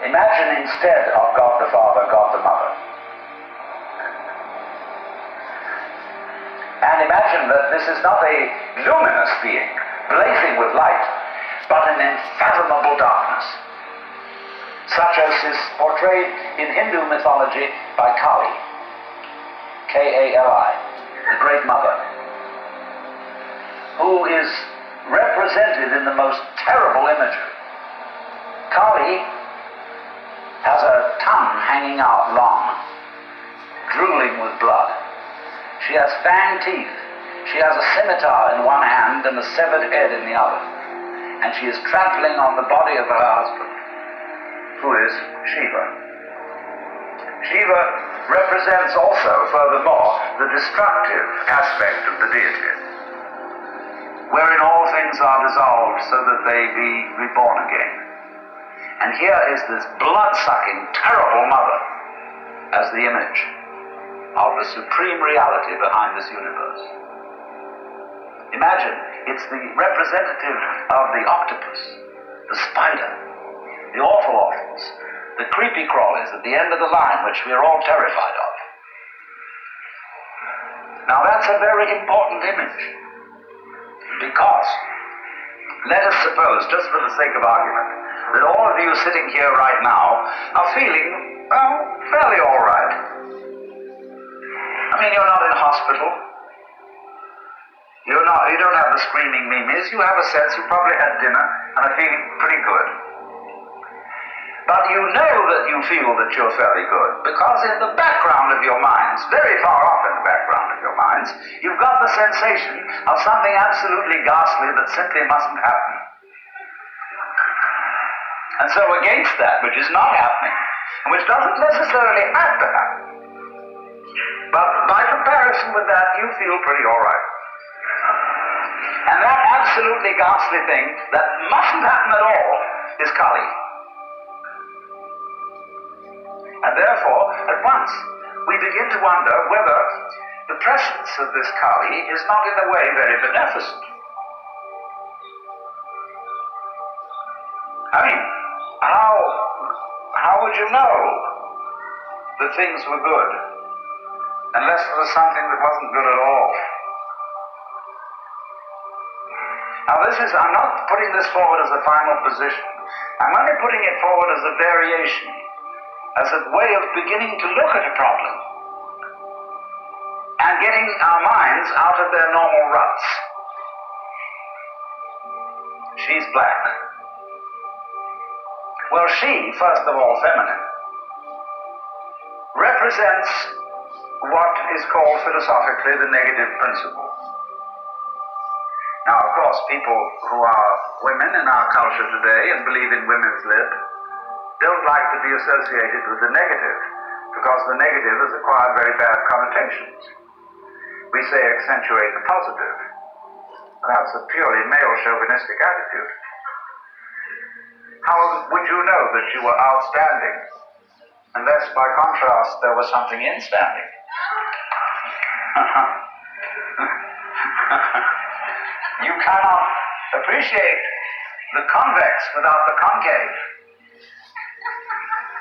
Imagine instead of God the Father, God the Mother. And imagine that this is not a luminous being, blazing with light, but an unfathomable darkness, such as is portrayed in Hindu mythology by Kali, K-A-L-I, the Great Mother, who is represented in the most terrible imagery. Kali has a tongue hanging out long, drooling with blood. She has fanged teeth. She has a scimitar in one hand and a severed head in the other. And she is trampling on the body of her husband, who is Shiva. Shiva represents also, furthermore, the destructive aspect of the deity, wherein all things are dissolved so that they be reborn again. And here is this blood-sucking, terrible mother as the image of the supreme reality behind this universe. Imagine, it's the representative of the octopus, the spider, the ortholophs, the creepy crawlies at the end of the line, which we are all terrified of. Now that's a very important image, because let us suppose, just for the sake of argument, that all of you sitting here right now are feeling, well, fairly all right. I mean, you're not in hospital. You don't have the screaming memes. You have a sense, you probably had dinner and are feeling pretty good. But you know that you feel that you're fairly good, because in the background of your minds, very far off in the background of your minds, you've got the sensation of something absolutely ghastly that simply mustn't happen. And so against that which is not happening, and which doesn't necessarily have to happen, but by comparison with that, you feel pretty all right. And that absolutely ghastly thing that mustn't happen at all is Kali. And therefore, at once, we begin to wonder whether the presence of this Kali is not in a way very beneficent. I mean, how would you know that things were good unless there was something that wasn't good at all? Now I'm not putting this forward as a final position. I'm only putting it forward as a variation, as a way of beginning to look at a problem and getting our minds out of their normal ruts. She's black. Well, she, first of all feminine, represents what is called philosophically the negative principle. Now, of course, people who are women in our culture today and believe in women's lib don't like to be associated with the negative, because the negative has acquired very bad connotations. We say accentuate the positive. That's a purely male chauvinistic attitude. How would you know that you were outstanding unless by contrast there was something instanding? You cannot appreciate the convex without the concave.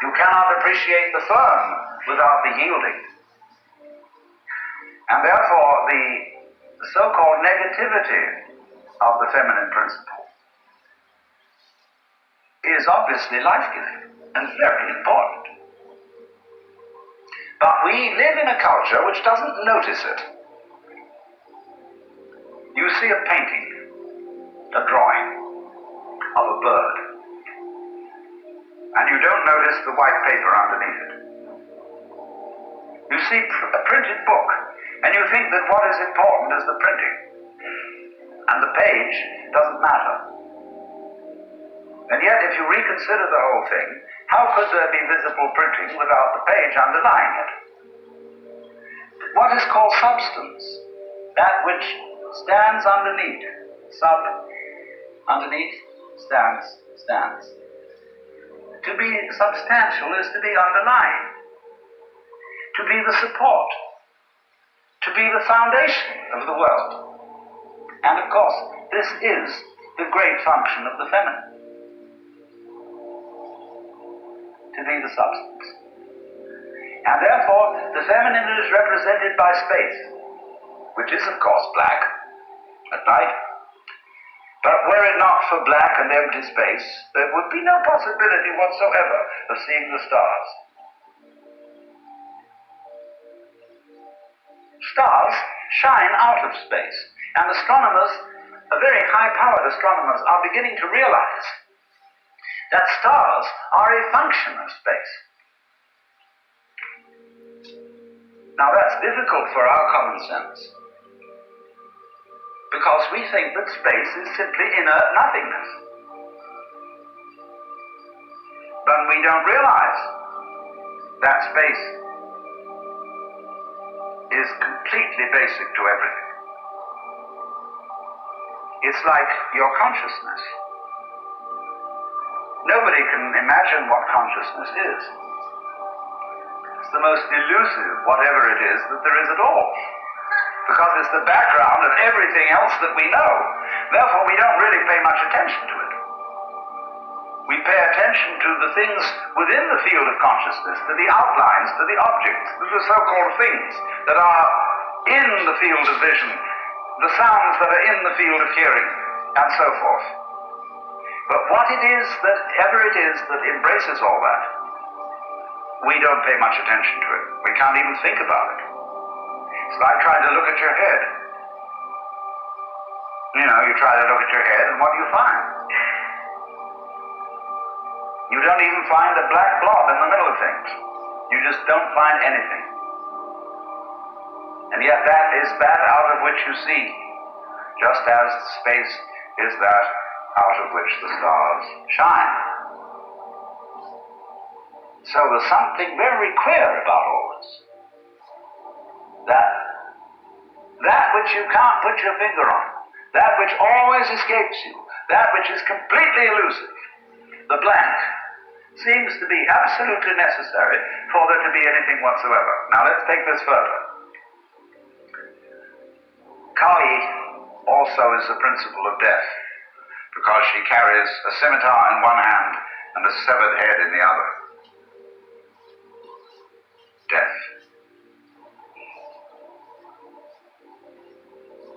You cannot appreciate the firm without the yielding. And therefore the so-called negativity of the feminine principle is obviously life-giving and very important. But we live in a culture which doesn't notice it. You see a painting, a drawing of a bird, and you don't notice the white paper underneath it. You see a printed book, and you think that what is important is the printing, and the page doesn't matter. And yet, if you reconsider the whole thing, how could there be visible printing without the page underlying it? What is called substance, that which stands underneath, underneath, stands. To be substantial is to be underlying, to be the support, to be the foundation of the world. And of course, this is the great function of the feminine, to be the substance. And therefore, the feminine is represented by space, which is of course black at night. But were it not for black and empty space, there would be no possibility whatsoever of seeing the stars. Stars shine out of space, and astronomers, very high-powered astronomers, are beginning to realize that stars are a function of space. Now that's difficult for our common sense, because we think that space is simply inert nothingness. But we don't realize that space is completely basic to everything. It's like your consciousness. Nobody can imagine what consciousness is. It's the most elusive, whatever it is, that there is at all, because it's the background of everything else that we know. Therefore, we don't really pay much attention to it. We pay attention to the things within the field of consciousness, to the outlines, to the objects, to the so-called things that are in the field of vision, the sounds that are in the field of hearing, and so forth. But what it is, that ever it is, that embraces all that, we don't pay much attention to it. We can't even think about it. It's like trying to look at your head. You know, you try to look at your head, and what do you find? You don't even find a black blob in the middle of things. You just don't find anything. And yet that is that out of which you see, just as space is that out of which the stars shine. So there's something very queer about all this. That which you can't put your finger on, that which always escapes you, that which is completely elusive, the blank, seems to be absolutely necessary for there to be anything whatsoever. Now let's take this further. KΔLI also is the principle of death, because she carries a scimitar in one hand and a severed head in the other. Death.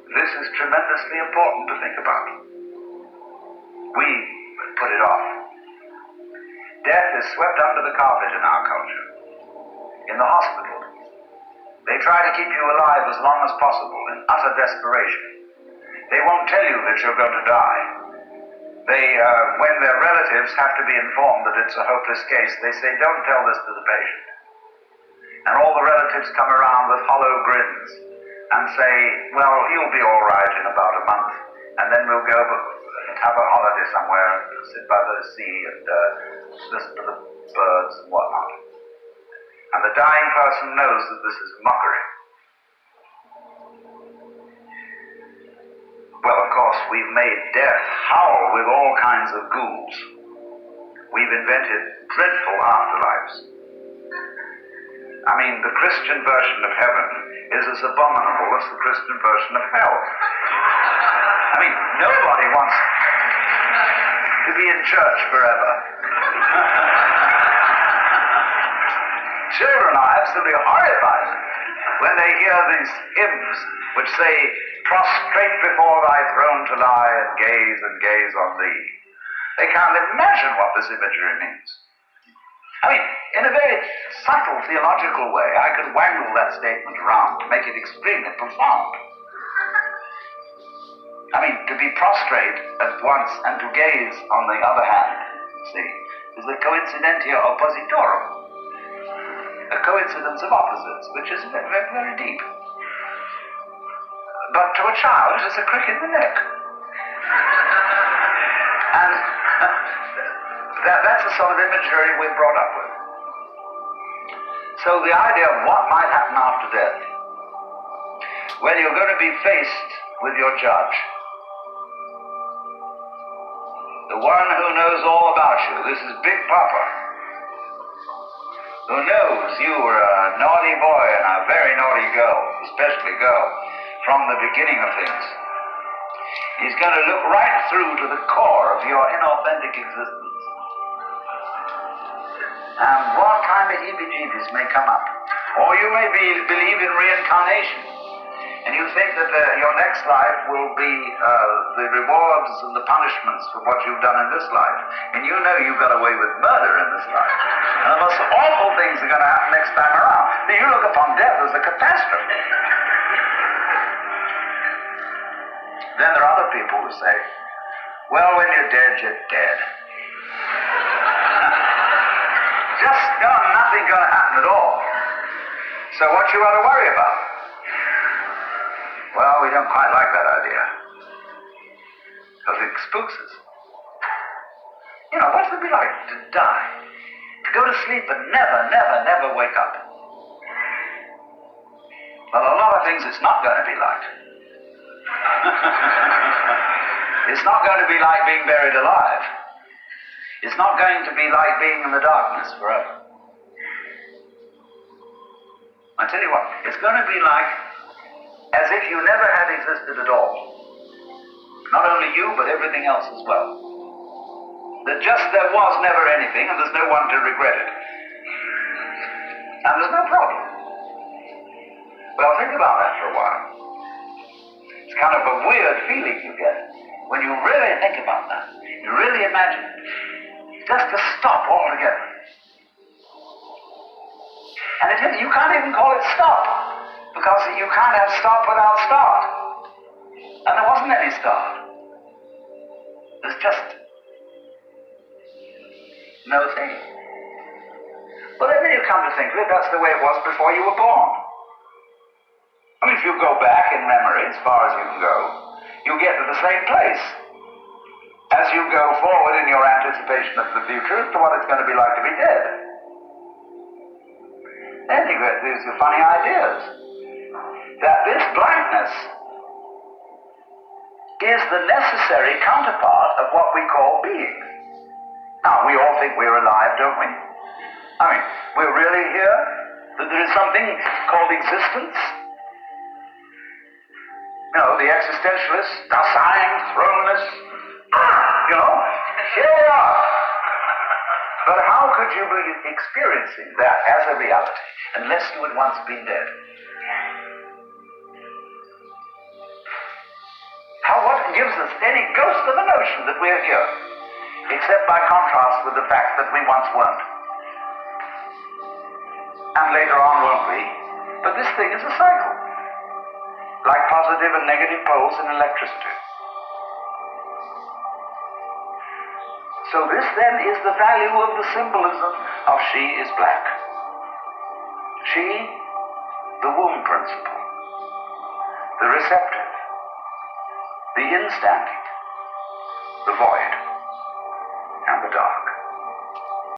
This is tremendously important to think about. We put it off. Death is swept under the carpet in our culture. In the hospital, they try to keep you alive as long as possible in utter desperation. They won't tell you that you're going to die. When their relatives have to be informed that it's a hopeless case, they say, don't tell this to the patient. And all the relatives come around with hollow grins and say, well, he'll be all right in about a month, and then we'll go and have a holiday somewhere and sit by the sea and listen to the birds and whatnot. And the dying person knows that this is mockery. Well, of course, we've made death howl with all kinds of ghouls. We've invented dreadful afterlives. I mean, the Christian version of heaven is as abominable as the Christian version of hell. I mean, nobody wants to be in church forever. Children are absolutely horrified when they hear these hymns which say, prostrate before thy throne to lie and gaze on thee. They can't imagine what this imagery means. I mean, in a very subtle theological way, I could wangle that statement around to make it extremely profound. I mean, to be prostrate at once and to gaze on the other hand, see, is a coincidentia oppositorum, a coincidence of opposites, which is very, very deep. But to a child, it is a crick in the neck. And that's the sort of imagery we're brought up with. So the idea of what might happen after death, well, you're going to be faced with your judge, the one who knows all about you. This is Big Papa, who knows you were a naughty boy and a very naughty girl, especially girl, from the beginning of things. He's going to look right through to the core of your inauthentic existence. And what kind of heebie-jeebies may come up. Or you may believe in reincarnation, and you think that your next life will be the rewards and the punishments for what you've done in this life. And you know you got away with murder in this life. And the most awful things are going to happen next time around. Now you look upon death as a catastrophe. Then there are other people who say, well, when you're dead, you're dead. Just nothing going to happen at all. So what you ought to worry about? Well, we don't quite like that idea, because it spooks us. You know, what's it be like to die? To go to sleep and never wake up? Well, a lot of things it's not going to be like. It's not going to be like being buried alive. It's not going to be like being in the darkness forever. I tell you what, it's going to be like as if you never had existed at all. Not only you, but everything else as well. That just there was never anything, and there's no one to regret it. And there's no problem. Well, think about that for a while. It's kind of a weird feeling you get when you really think about that. You really imagine it. Just to stop altogether. And you can't even call it stop, because you can't have stop without start. And there wasn't any start. There's just no thing. Well, then you come to think of it, that's the way it was before you were born. I mean, if you go back in memory, as far as you can go, you get to the same place. As you go forward in your anticipation of the future as to what it's going to be like to be dead. Then you get these funny ideas that this blankness is the necessary counterpart of what we call being. Now, we all think we're alive, don't we? I mean, we're really here? That there is something called existence? You know, the existentialists, Dasein, thrownness, you know, here we are. But how could you be experiencing that as a reality unless you had once been dead? What gives us any ghost of a notion that we're here, except by contrast with the fact that we once weren't? And later on won't be. But this thing is a cycle, like positive and negative poles in electricity. So this then is the value of the symbolism of she is black. She, the womb principle, the receptive, the instanding, the void.